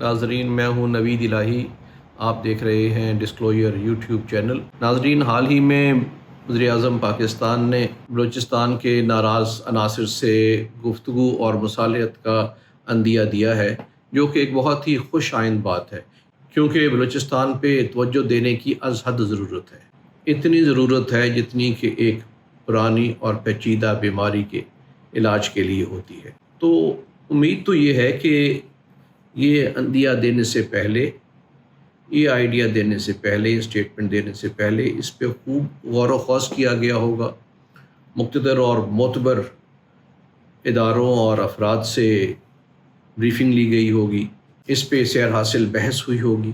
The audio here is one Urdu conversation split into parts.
ناظرین، میں ہوں نوید الہی. آپ دیکھ رہے ہیں ڈسکلوجر یوٹیوب چینل. ناظرین، حال ہی میں وزیر اعظم پاکستان نے بلوچستان کے ناراض عناصر سے گفتگو اور مصالحت کا عندیہ دیا ہے، جو کہ ایک بہت ہی خوش آئند بات ہے، کیونکہ بلوچستان پہ توجہ دینے کی از حد ضرورت ہے. اتنی ضرورت ہے جتنی کہ ایک پرانی اور پیچیدہ بیماری کے علاج کے لیے ہوتی ہے. تو امید تو یہ ہے کہ یہ عندیہ دینے سے پہلے، یہ آئیڈیا دینے سے پہلے، اسٹیٹمنٹ دینے سے پہلے اس پہ خوب غور و خوض کیا گیا ہوگا. مقتدر اور معتبر اداروں اور افراد سے بریفنگ لی گئی ہوگی، اس پہ سیر حاصل بحث ہوئی ہوگی.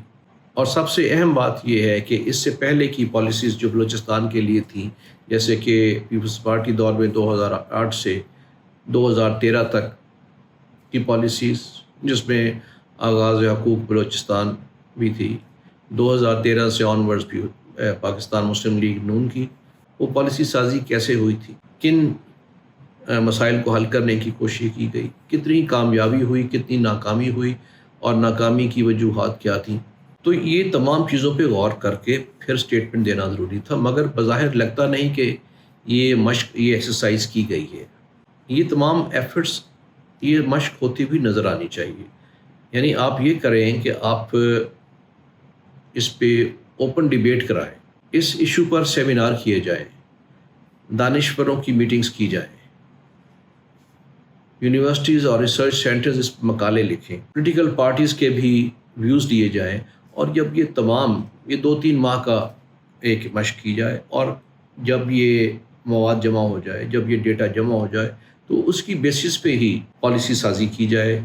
اور سب سے اہم بات یہ ہے کہ اس سے پہلے کی پالیسیز جو بلوچستان کے لیے تھیں، جیسے کہ پیپلز پارٹی دور میں 2008 سے 2013 تک کی پالیسیز، جس میں آغاز حقوق بلوچستان بھی تھی، 2013 سے آنورڈز بھی پاکستان مسلم لیگ نون کی، وہ پالیسی سازی کیسے ہوئی تھی، کن مسائل کو حل کرنے کی کوشش کی گئی، کتنی کامیابی ہوئی، کتنی ناکامی ہوئی، اور ناکامی کی وجوہات کیا تھیں. تو یہ تمام چیزوں پہ غور کر کے پھر اسٹیٹمنٹ دینا ضروری تھا، مگر بظاہر لگتا نہیں کہ یہ مشق، یہ ایکسرسائز کی گئی ہے. یہ تمام ایفرٹس، یہ مشق ہوتی بھی نظر آنی چاہیے. یعنی آپ یہ کریں کہ آپ اس پہ اوپن ڈیبیٹ کرائیں، اس ایشو پر سیمینار کیے جائیں، دانشوروں کی میٹنگز کی جائیں، یونیورسٹیز اور ریسرچ سینٹرز اس پہ مقالے لکھیں، پولیٹیکل پارٹیز کے بھی ویوز دیے جائیں. اور جب یہ تمام 2-3 ماہ کا ایک مشق کی جائے، اور جب یہ مواد جمع ہو جائے، جب یہ ڈیٹا جمع ہو جائے، تو اس کی بیسس پہ ہی پالیسی سازی کی جائے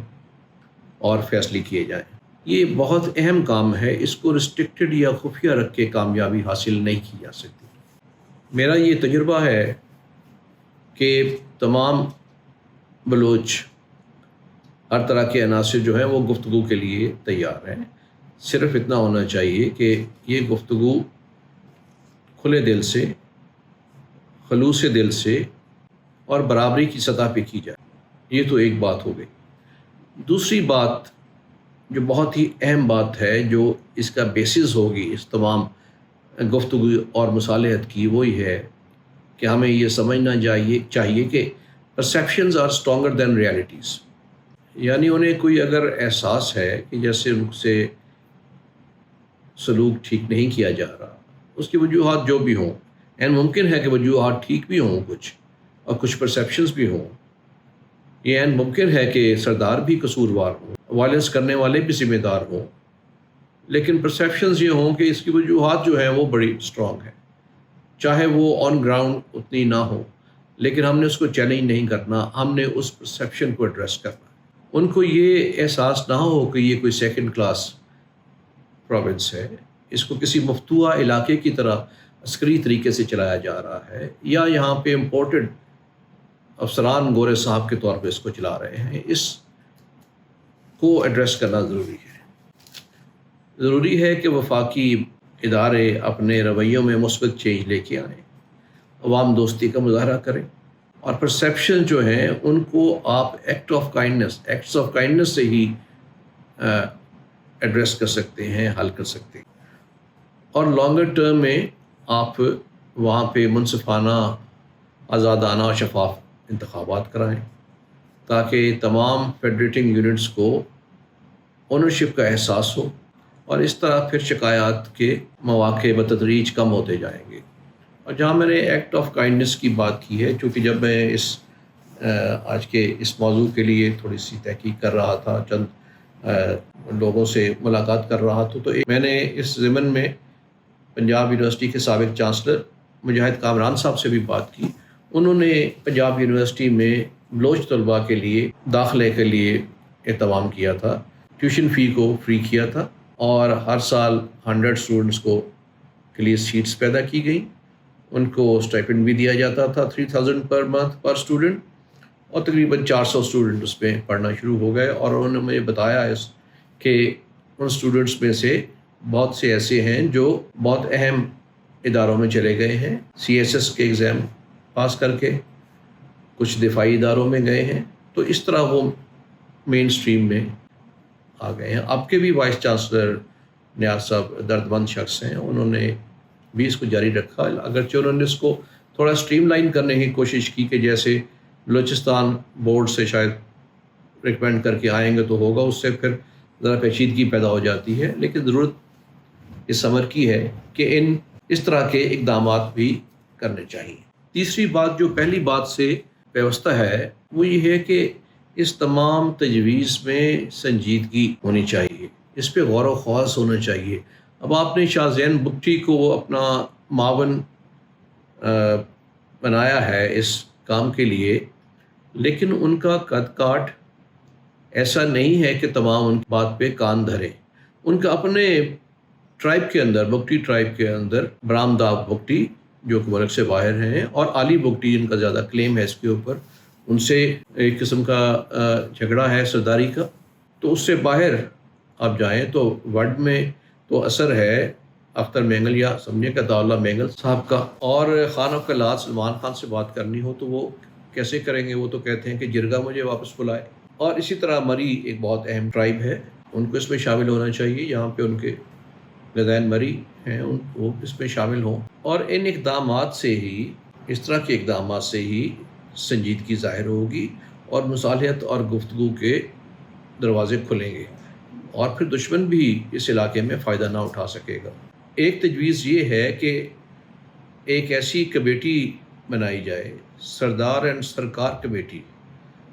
اور فیصلے کیے جائیں. یہ بہت اہم کام ہے، اس کو ریسٹرکٹڈ یا خفیہ رکھ کے کامیابی حاصل نہیں کی جا سکتی. میرا یہ تجربہ ہے کہ تمام بلوچ ہر طرح کے عناصر جو ہیں وہ گفتگو کے لیے تیار ہیں. صرف اتنا ہونا چاہیے کہ یہ گفتگو کھلے دل سے، خلوص دل سے اور برابری کی سطح پہ کی جائے. یہ تو ایک بات ہو گئی. دوسری بات جو بہت ہی اہم بات ہے، جو اس کا بیسس ہوگی اس تمام گفتگو اور مصالحت کی، وہی ہے کہ ہمیں یہ سمجھنا چاہیے کہ perceptions are stronger than realities. یعنی انہیں کوئی اگر احساس ہے کہ جیسے ان سے سلوک ٹھیک نہیں کیا جا رہا، اس کی وجوہات جو بھی ہوں، این ممکن ہے کہ وجوہات ٹھیک بھی ہوں کچھ، اور کچھ پرسیپشنز بھی ہوں. یہ این ممکن ہے کہ سردار بھی قصوروار ہوں، وائلنس کرنے والے بھی ذمہ دار ہوں، لیکن پرسیپشنز یہ ہوں کہ اس کی وجوہات جو ہیں وہ بڑی اسٹرانگ ہیں، چاہے وہ آن گراؤنڈ اتنی نہ ہو، لیکن ہم نے اس کو چیلنج نہیں کرنا، ہم نے اس پرسیپشن کو ایڈریس کرنا. ان کو یہ احساس نہ ہو کہ یہ کوئی سیکنڈ کلاس پروونس ہے، اس کو کسی مفتوحہ علاقے کی طرح عسکری طریقے سے چلایا جا رہا ہے، یا یہاں پہ امپورٹڈ افسران گورے صاحب کے طور پہ اس کو چلا رہے ہیں. اس کو ایڈریس کرنا ضروری ہے. ضروری ہے کہ وفاقی ادارے اپنے رویوں میں مثبت چینج لے کے آئیں، عوام دوستی کا مظاہرہ کریں، اور پرسیپشن جو ہیں ان کو آپ ایکٹس آف کائنڈنس سے ہی ایڈریس کر سکتے ہیں، حل کر سکتے ہیں. اور لانگر ٹرم میں آپ وہاں پہ منصفانہ، آزادانہ اور شفاف انتخابات کرائیں، تاکہ تمام فیڈریٹنگ یونٹس کو اونرشپ کا احساس ہو، اور اس طرح پھر شکایات کے مواقع بتدریج کم ہوتے جائیں گے. اور جہاں میں نے ایکٹ آف کائنڈنس کی بات کی ہے، چونکہ جب میں آج کے اس موضوع کے لیے تھوڑی سی تحقیق کر رہا تھا، چند لوگوں سے ملاقات کر رہا تھا، تو میں نے اس ضمن میں پنجاب یونیورسٹی کے سابق چانسلر مجاہد کامران صاحب سے بھی بات کی. انہوں نے پنجاب یونیورسٹی میں بلوچ طلباء کے لیے داخلے کے لیے اہتمام کیا تھا، ٹیوشن فی کو فری کیا تھا، اور ہر سال 100 اسٹوڈنٹس کے لیے سیٹس پیدا کی گئیں. ان کو اسٹائپنڈ بھی دیا جاتا تھا 3000 پر منتھ پر اسٹوڈنٹ، اور تقریباً 400 اسٹوڈنٹ اس میں پڑھنا شروع ہو گئے. اور انہوں نے مجھے بتایا کہ ان اسٹوڈنٹس میں سے بہت سے ایسے ہیں جو بہت اہم اداروں میں چلے گئے ہیں، CSS کے ایگزام پاس کر کے، کچھ دفاعی اداروں میں گئے ہیں. تو اس طرح وہ مین سٹریم میں آ گئے ہیں. اب کے بھی وائس چانسلر نیاز صاحب دردمند شخص ہیں, انہوں نے بھی اس کو جاری رکھا, اگرچہ انہوں نے اس کو تھوڑا سٹریم لائن کرنے کی کوشش کی کہ جیسے بلوچستان بورڈ سے شاید ریکمینڈ کر کے آئیں گے تو ہوگا, اس سے پھر ذرا پیچیدگی پیدا ہو جاتی ہے. لیکن ضرورت اس امر کی ہے کہ اس طرح کے اقدامات بھی کرنے چاہیے. تیسری بات جو پہلی بات سے پیوستہ ہے وہ یہ ہے کہ اس تمام تجویز میں سنجیدگی ہونی چاہیے, اس پہ غور و خوض ہونا چاہیے. اب آپ نے شاہ زین بگٹی کو اپنا معاون بنایا ہے اس کام کے لیے, لیکن ان کا قد کاٹ ایسا نہیں ہے کہ تمام ان کی بات پہ کان دھرے. ان کا اپنے ٹرائب کے اندر, بگٹی ٹرائب کے اندر برامداب بگٹی جو کہ ملک سے باہر ہیں, اور علی بگٹی جن کا زیادہ کلیم ہے اس کے اوپر, ان سے ایک قسم کا جھگڑا ہے سرداری کا. تو اس سے باہر آپ جائیں تو ورڈ میں تو اثر ہے اختر مینگل یا سمجھے کہ عطا اللہ مینگل صاحب کا. اور خان آف کلات سلمان خان سے بات کرنی ہو تو وہ کیسے کریں گے, وہ تو کہتے ہیں کہ جرگا مجھے واپس بلائے. اور اسی طرح مری ایک بہت اہم ٹرائب ہے, ان کو اس میں شامل ہونا چاہیے. یہاں پہ ان کے لدین مری ہیں, ان وہ اس میں شامل ہوں. اور ان اقدامات سے ہی, اس طرح کے اقدامات سے ہی سنجیدگی ظاہر ہوگی اور مصالحت اور گفتگو کے دروازے کھلیں گے, اور پھر دشمن بھی اس علاقے میں فائدہ نہ اٹھا سکے گا. ایک تجویز یہ ہے کہ ایک ایسی کمیٹی بنائی جائے, سردار اینڈ سرکار کمیٹی,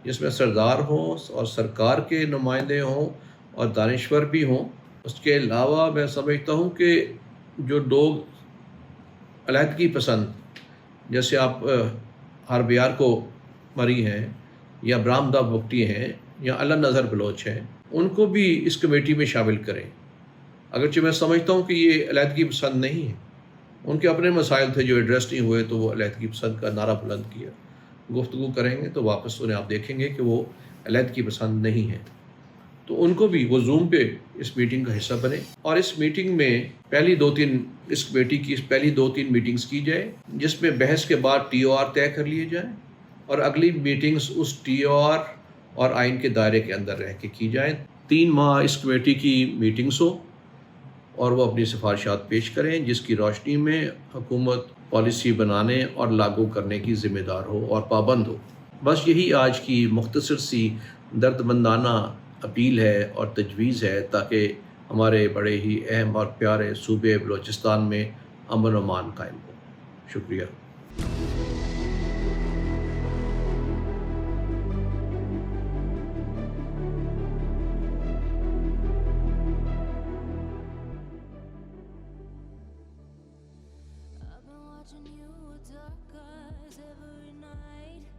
جس میں سردار ہوں اور سرکار کے نمائندے ہوں اور دانشور بھی ہوں. اس کے علاوہ میں سمجھتا ہوں کہ جو لوگ علیحدگی پسند, جیسے آپ ہربیار کو مری ہیں یا برامدہ بگٹی ہیں یا اللہ نظر بلوچ ہیں, ان کو بھی اس کمیٹی میں شامل کریں. اگرچہ میں سمجھتا ہوں کہ یہ علیحدگی پسند نہیں ہے, ان کے اپنے مسائل تھے جو ایڈریس نہیں ہوئے تو وہ علیحدگی پسند کا نعرہ بلند کیا. گفتگو کریں گے تو واپس انہیں آپ دیکھیں گے کہ وہ علیحدگی پسند نہیں ہے. تو ان کو بھی وہ زوم پہ اس میٹنگ کا حصہ بنے, اور اس میٹنگ میں اس کمیٹی کی پہلی 2-3 میٹنگز کی جائے, جس میں بحث کے بعد ٹی او آر طے کر لیے جائیں, اور اگلی میٹنگز اس ٹی او آر اور آئین کے دائرے کے اندر رہ کے کی جائیں. 3 ماہ اس کمیٹی کی میٹنگز ہو اور وہ اپنی سفارشات پیش کریں, جس کی روشنی میں حکومت پالیسی بنانے اور لاگو کرنے کی ذمہ دار ہو اور پابند ہو. بس یہی آج کی مختصر سی درد مندانہ اپیل ہے اور تجویز ہے, تاکہ ہمارے بڑے ہی اہم اور پیارے صوبے بلوچستان میں امن و امان قائم ہو. شکریہ. I've been watching you with dark eyes every night.